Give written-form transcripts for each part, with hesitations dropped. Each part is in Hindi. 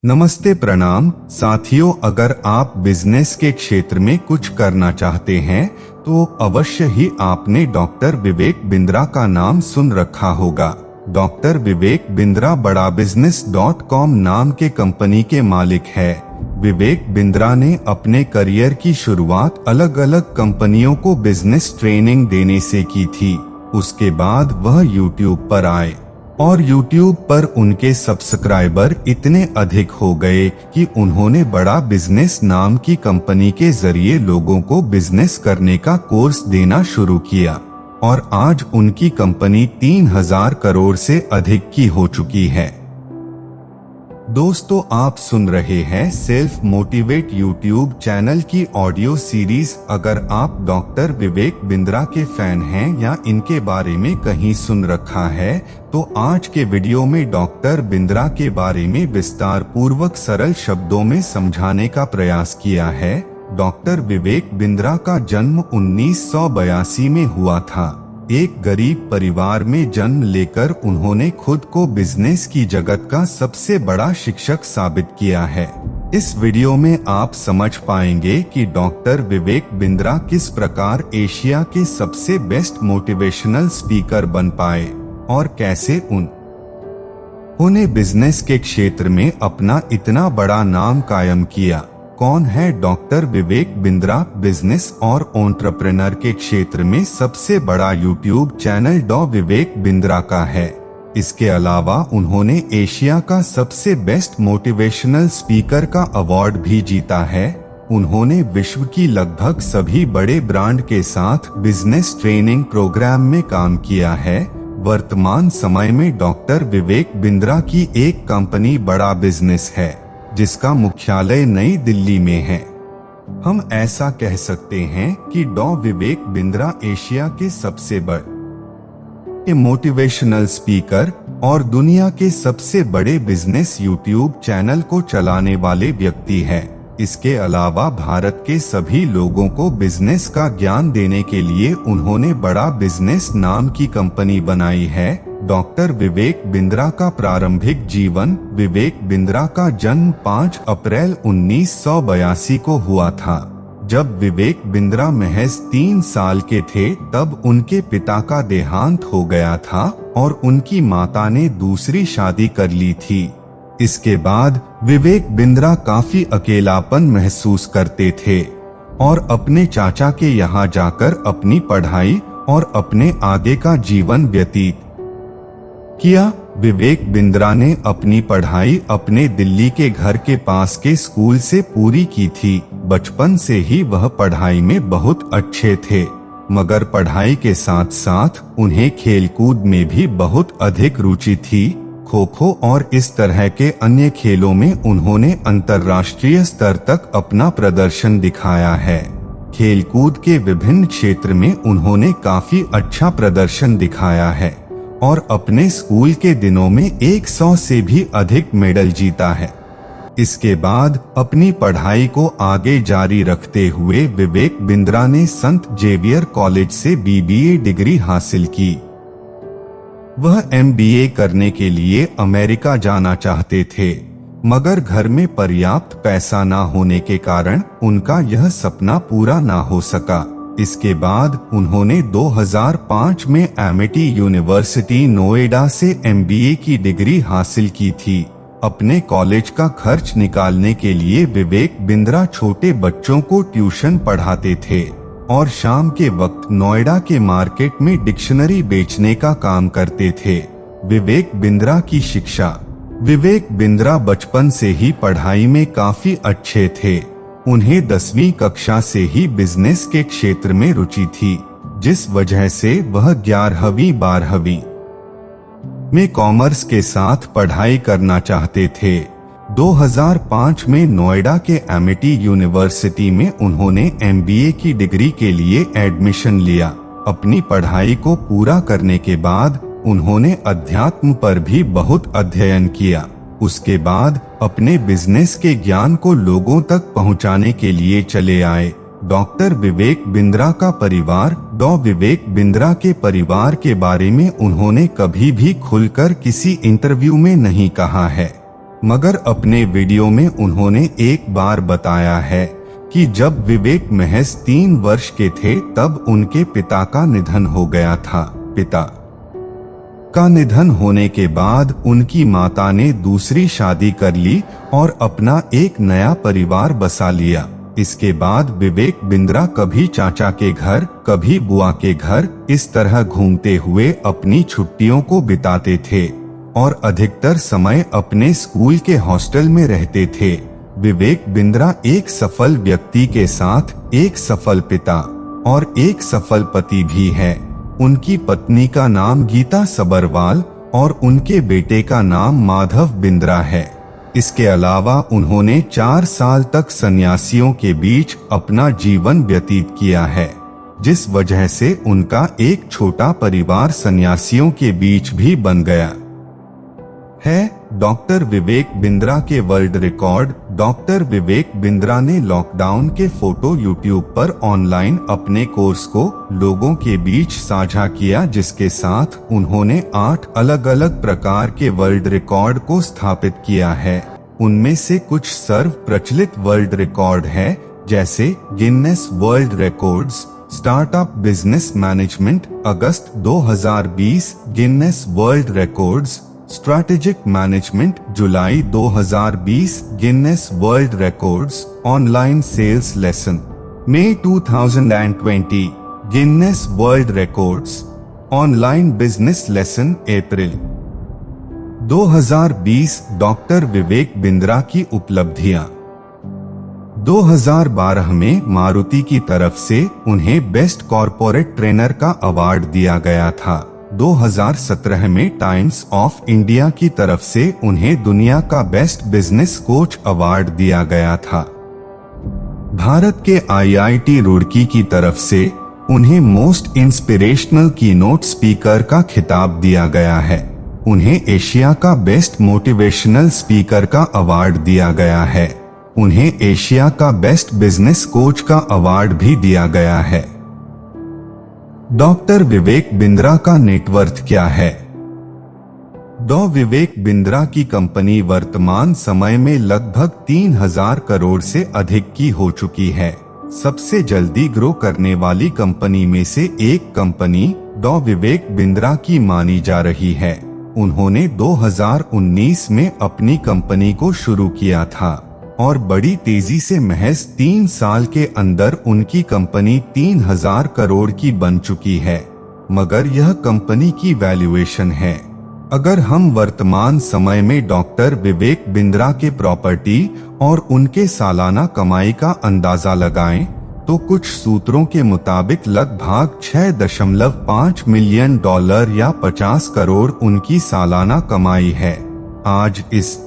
नमस्ते प्रणाम साथियों, अगर आप बिजनेस के क्षेत्र में कुछ करना चाहते हैं तो अवश्य ही आपने डॉक्टर विवेक बिंद्रा का नाम सुन रखा होगा। डॉक्टर विवेक बिंद्रा बड़ाबिजनेस.com नाम के कंपनी के मालिक है। विवेक बिंद्रा ने अपने करियर की शुरुआत अलग अलग कंपनियों को बिजनेस ट्रेनिंग देने से की थी। उसके बाद वह YouTube पर आए और YouTube पर उनके सब्सक्राइबर इतने अधिक हो गए कि उन्होंने बड़ा बिजनेस नाम की कंपनी के जरिए लोगों को बिजनेस करने का कोर्स देना शुरू किया और आज उनकी कंपनी 3000 करोड़ से अधिक की हो चुकी है। दोस्तों, आप सुन रहे हैं सेल्फ मोटिवेट YouTube चैनल की ऑडियो सीरीज। अगर आप डॉक्टर विवेक बिंद्रा के फैन हैं या इनके बारे में कहीं सुन रखा है तो आज के वीडियो में डॉक्टर बिंद्रा के बारे में विस्तार पूर्वक सरल शब्दों में समझाने का प्रयास किया है। डॉक्टर विवेक बिंद्रा का जन्म 1982 में हुआ था। एक गरीब परिवार में जन्म लेकर उन्होंने खुद को बिजनेस की जगत का सबसे बड़ा शिक्षक साबित किया है। इस वीडियो में आप समझ पाएंगे कि डॉक्टर विवेक बिंद्रा किस प्रकार एशिया के सबसे बेस्ट मोटिवेशनल स्पीकर बन पाए और कैसे उन्होंने बिजनेस के क्षेत्र में अपना इतना बड़ा नाम कायम किया। कौन है डॉक्टर विवेक बिंद्रा? बिजनेस और एंटरप्रेन्योर के क्षेत्र में सबसे बड़ा YouTube चैनल डॉ विवेक बिंद्रा का है। इसके अलावा उन्होंने एशिया का सबसे बेस्ट मोटिवेशनल स्पीकर का अवार्ड भी जीता है। उन्होंने विश्व की लगभग सभी बड़े ब्रांड के साथ बिजनेस ट्रेनिंग प्रोग्राम में काम किया है। वर्तमान समय में डॉक्टर विवेक बिंद्रा की एक कंपनी बड़ा बिजनेस है जिसका मुख्यालय नई दिल्ली में है। हम ऐसा कह सकते हैं कि डॉ विवेक बिंद्रा एशिया के सबसे बड़े मोटिवेशनल स्पीकर और दुनिया के सबसे बड़े बिजनेस YouTube चैनल को चलाने वाले व्यक्ति हैं। इसके अलावा भारत के सभी लोगों को बिजनेस का ज्ञान देने के लिए उन्होंने बड़ा बिजनेस नाम की कंपनी बनाई है। डॉक्टर विवेक बिंद्रा का प्रारंभिक जीवन। विवेक बिंद्रा का जन्म 5 अप्रैल 1982 को हुआ था। जब विवेक बिंद्रा महज 3 साल के थे तब उनके पिता का देहांत हो गया था और उनकी माता ने दूसरी शादी कर ली थी। इसके बाद विवेक बिंद्रा काफी अकेलापन महसूस करते थे और अपने चाचा के यहाँ जाकर अपनी पढ़ाई और अपने आगे का जीवन व्यतीत किया। विवेक बिंद्रा ने अपनी पढ़ाई अपने दिल्ली के घर के पास के स्कूल से पूरी की थी। बचपन से ही वह पढ़ाई में बहुत अच्छे थे, मगर पढ़ाई के साथ साथ उन्हें खेलकूद में भी बहुत अधिक रुचि थी। खो खो और इस तरह के अन्य खेलों में उन्होंने अंतर्राष्ट्रीय स्तर तक अपना प्रदर्शन दिखाया है। खेलकूद के विभिन्न क्षेत्र में उन्होंने काफी अच्छा प्रदर्शन दिखाया है और अपने स्कूल के दिनों में 100 से भी अधिक मेडल जीता है। इसके बाद अपनी पढ़ाई को आगे जारी रखते हुए विवेक बिंद्रा ने संत जेवियर कॉलेज से BBA डिग्री हासिल की। वह MBA करने के लिए अमेरिका जाना चाहते थे, मगर घर में पर्याप्त पैसा न होने के कारण उनका यह सपना पूरा न हो सका। इसके बाद उन्होंने 2005 में एमिटी यूनिवर्सिटी नोएडा से MBA की डिग्री हासिल की थी। अपने कॉलेज का खर्च निकालने के लिए विवेक बिंद्रा छोटे बच्चों को ट्यूशन पढ़ाते थे और शाम के वक्त नोएडा के मार्केट में डिक्शनरी बेचने का काम करते थे। विवेक बिंद्रा की शिक्षा। विवेक बिंद्रा बचपन से ही पढ़ाई में काफी अच्छे थे। उन्हें 10वीं कक्षा से ही बिजनेस के क्षेत्र में रुचि थी, जिस वजह से वह 11वीं 12वीं में कॉमर्स के साथ पढ़ाई करना चाहते थे। 2005 में नोएडा के एमिटी यूनिवर्सिटी में उन्होंने MBA की डिग्री के लिए एडमिशन लिया। अपनी पढ़ाई को पूरा करने के बाद उन्होंने अध्यात्म पर भी बहुत अध्ययन किया। उसके बाद अपने बिजनेस के ज्ञान को लोगों तक पहुंचाने के लिए चले आए। डॉक्टर विवेक बिंद्रा का परिवार। डॉ विवेक बिंद्रा के परिवार के बारे में उन्होंने कभी भी खुलकर किसी इंटरव्यू में नहीं कहा है। मगर अपने वीडियो में उन्होंने एक बार बताया है कि जब विवेक महज 3 वर्ष के थे तब उनके पिता का निधन हो गया था। पिता का निधन होने के बाद उनकी माता ने दूसरी शादी कर ली और अपना एक नया परिवार बसा लिया। इसके बाद विवेक बिंद्रा कभी चाचा के घर, कभी बुआ के घर इस तरह घूमते हुए अपनी छुट्टियों को बिताते थे और अधिकतर समय अपने स्कूल के हॉस्टल में रहते थे। विवेक बिंद्रा एक सफल व्यक्ति के साथ एक सफल पिता और एक सफल पति भी है। उनकी पत्नी का नाम गीता सबरवाल और उनके बेटे का नाम माधव बिंद्रा है। इसके अलावा उन्होंने 4 साल तक सन्यासियों के बीच अपना जीवन व्यतीत किया है, जिस वजह से उनका एक छोटा परिवार सन्यासियों के बीच भी बन गया है। डॉक्टर विवेक बिंद्रा के world record. Doctor Vivek Bindra ने लॉकडाउन के फोटो यूट्यूब पर ऑनलाइन अपने कोर्स को लोगों के बीच साझा किया, जिसके साथ उन्होंने 8 अलग अलग प्रकार के वर्ल्ड रिकॉर्ड को स्थापित किया है। उनमें से कुछ सर्व प्रचलित वर्ल्ड रिकॉर्ड है, जैसे Guinness world records startup business management अगस्त 2020, Guinness world records strategic management जुलाई 2020, Guinness world records online sales lesson मई 2020, Guinness world records online business lesson अप्रैल 2020। डॉक्टर विवेक बिंद्रा की उपलब्धियां। 2012 में मारुति की तरफ से उन्हें बेस्ट कॉर्पोरेट ट्रेनर का अवार्ड दिया गया था। 2017 में टाइम्स ऑफ इंडिया की तरफ से उन्हें दुनिया का बेस्ट बिजनेस कोच अवार्ड दिया गया था। भारत के IIT रुड़की की तरफ से उन्हें मोस्ट इंस्पिरेशनल कीनोट स्पीकर का खिताब दिया गया है। उन्हें एशिया का बेस्ट मोटिवेशनल स्पीकर का अवार्ड दिया गया है। उन्हें एशिया का बेस्ट बिजनेस कोच का अवार्ड भी दिया गया है। डॉक्टर विवेक बिंद्रा का नेटवर्थ क्या है? डॉ विवेक बिंद्रा की कंपनी वर्तमान समय में लगभग 3000 करोड़ से अधिक की हो चुकी है। सबसे जल्दी ग्रो करने वाली कंपनी में से एक कंपनी डॉ विवेक बिंद्रा की मानी जा रही है। उन्होंने 2019 में अपनी कंपनी को शुरू किया था और बड़ी तेजी से महज 3 साल के अंदर उनकी कंपनी 3000 करोड़ की बन चुकी है। मगर यह कंपनी की वैल्यूएशन है। अगर हम वर्तमान समय में डॉक्टर विवेक बिंद्रा के प्रॉपर्टी और उनके सालाना कमाई का अंदाजा लगाएं, तो कुछ सूत्रों के मुताबिक लगभग $6.5 मिलियन या 50 करोड़ उनकी सालाना कमाई है। आज इस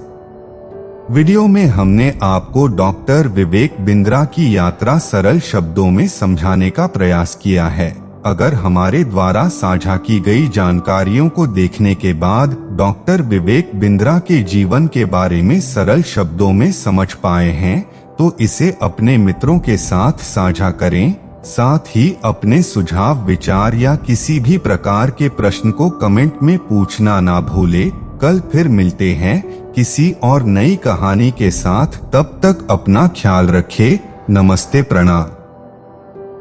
वीडियो में हमने आपको डॉक्टर विवेक बिंद्रा की यात्रा सरल शब्दों में समझाने का प्रयास किया है। अगर हमारे द्वारा साझा की गई जानकारियों को देखने के बाद डॉक्टर विवेक बिंद्रा के जीवन के बारे में सरल शब्दों में समझ पाए हैं, तो इसे अपने मित्रों के साथ साझा करें। साथ ही अपने सुझाव, विचार या किसी भी प्रकार के प्रश्न को कमेंट में पूछना ना भूलें। कल फिर मिलते हैं किसी और नई कहानी के साथ। तब तक अपना ख्याल रखें। नमस्ते, प्रणाम।